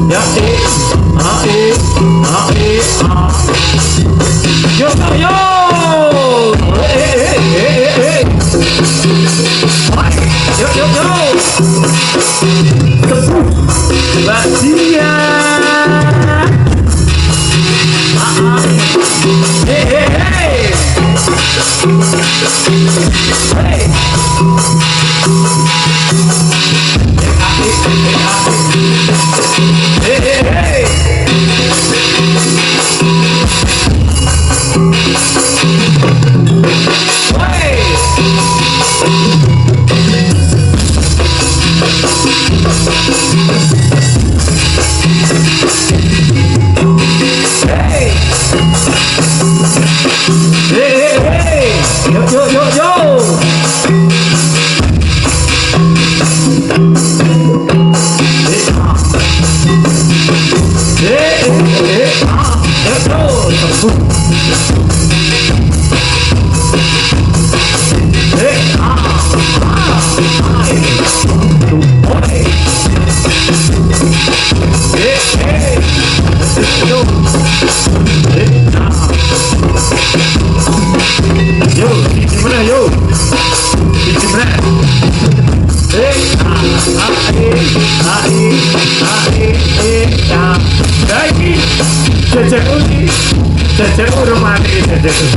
Ya yo yo yo yo yo Basia hey hey hey hey hey hey hey yo yo yo yo Cecep udah mati Cecep.